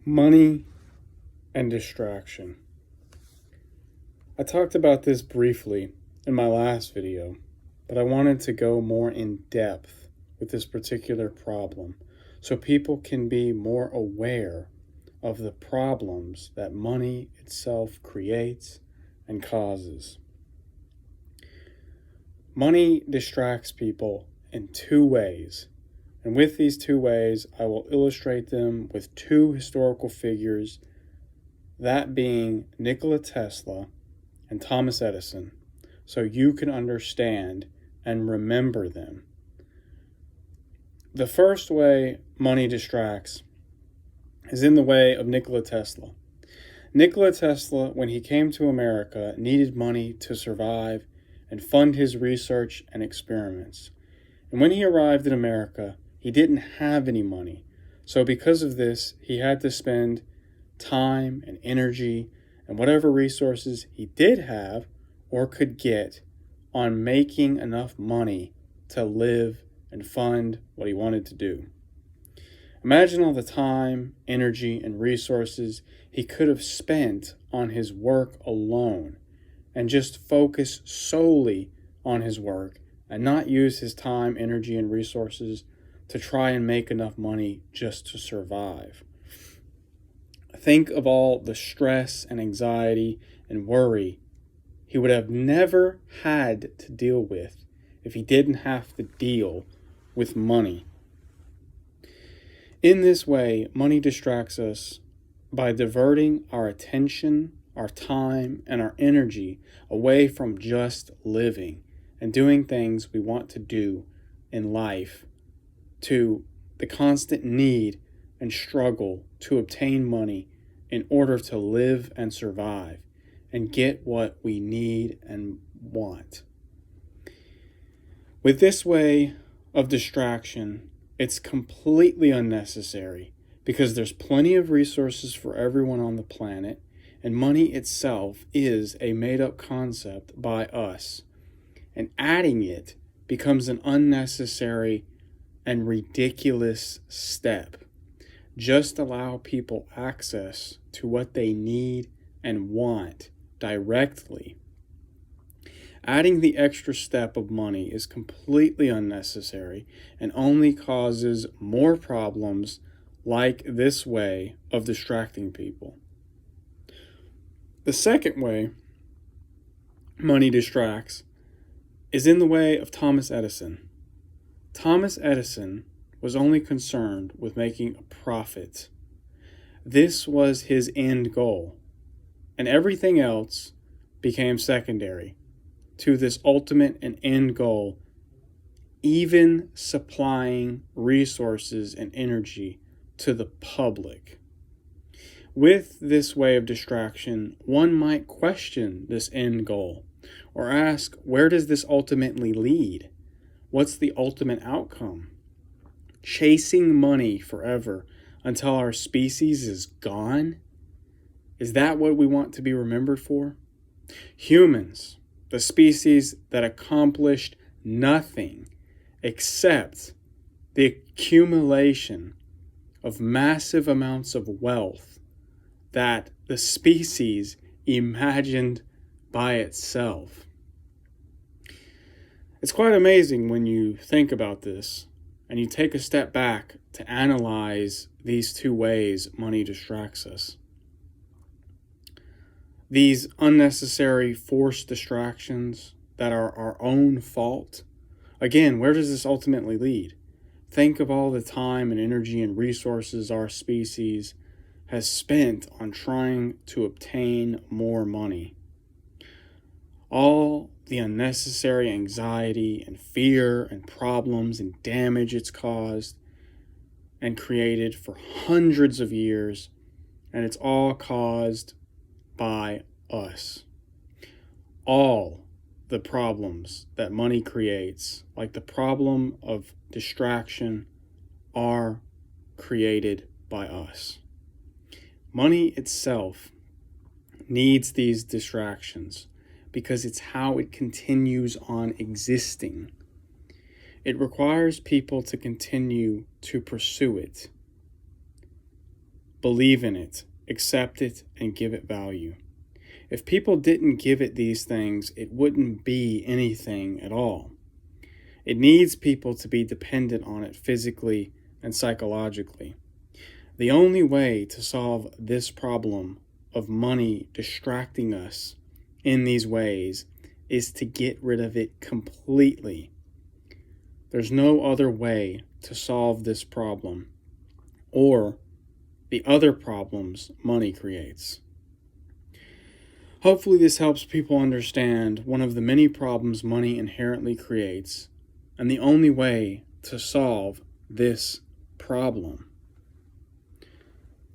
Money and distraction. I talked about this briefly in my last video, but I wanted to go more in depth with this particular problem so people can be more aware of the problems that money itself creates and causes. Money distracts people in two ways. And with these two ways, I will illustrate them with two historical figures, that being Nikola Tesla and Thomas Edison, so you can understand and remember them. The first way money distracts is in the way of Nikola Tesla. Nikola Tesla, when he came to America, needed money to survive and fund his research and experiments. And when he arrived in America, he didn't have any money. So because of this, he had to spend time and energy and whatever resources he did have or could get on making enough money to live and fund what he wanted to do. Imagine all the time, energy, and resources he could have spent on his work alone and just focus solely on his work and not use his time, energy, and resources to try and make enough money just to survive. Think of all the stress and anxiety and worry he would have never had to deal with if he didn't have to deal with money. In this way, money distracts us by diverting our attention, our time, and our energy away from just living and doing things we want to do in life to the constant need and struggle to obtain money in order to live and survive and get what we need and want. With this way of distraction, it's completely unnecessary because there's plenty of resources for everyone on the planet, and money itself is a made-up concept by us. And adding it becomes an unnecessary and ridiculous step. Just allow people access to what they need and want directly. Adding the extra step of money is completely unnecessary and only causes more problems like this way of distracting people. The second way money distracts is in the way of Thomas Edison. Thomas Edison was only concerned with making a profit. This was his end goal, and everything else became secondary to this ultimate and end goal, even supplying resources and energy to the public. With this way of distraction, one might question this end goal or ask, where does this ultimately lead? What's the ultimate outcome? Chasing money forever until our species is gone? Is that what we want to be remembered for? Humans, the species that accomplished nothing except the accumulation of massive amounts of wealth that the species imagined by itself. It's quite amazing when you think about this and you take a step back to analyze these two ways money distracts us. These unnecessary forced distractions that are our own fault. Again, where does this ultimately lead? Think of all the time and energy and resources our species has spent on trying to obtain more money. All the unnecessary anxiety and fear and problems and damage it's caused and created for hundreds of years, and it's all caused by us. All the problems that money creates, like the problem of distraction, are created by us. Money itself needs these distractions because it's how it continues on existing. It requires people to continue to pursue it. believe in it, accept it, and give it value. If people didn't give it these things, it wouldn't be anything at all. It needs people to be dependent on it physically and psychologically. The only way to solve this problem of money distracting us in these ways is to get rid of it completely. There's no other way to solve this problem or the other problems money creates. Hopefully this helps people understand one of the many problems money inherently creates and the only way to solve this problem.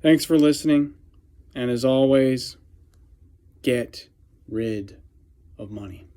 Thanks for listening, and as always, get rid of money.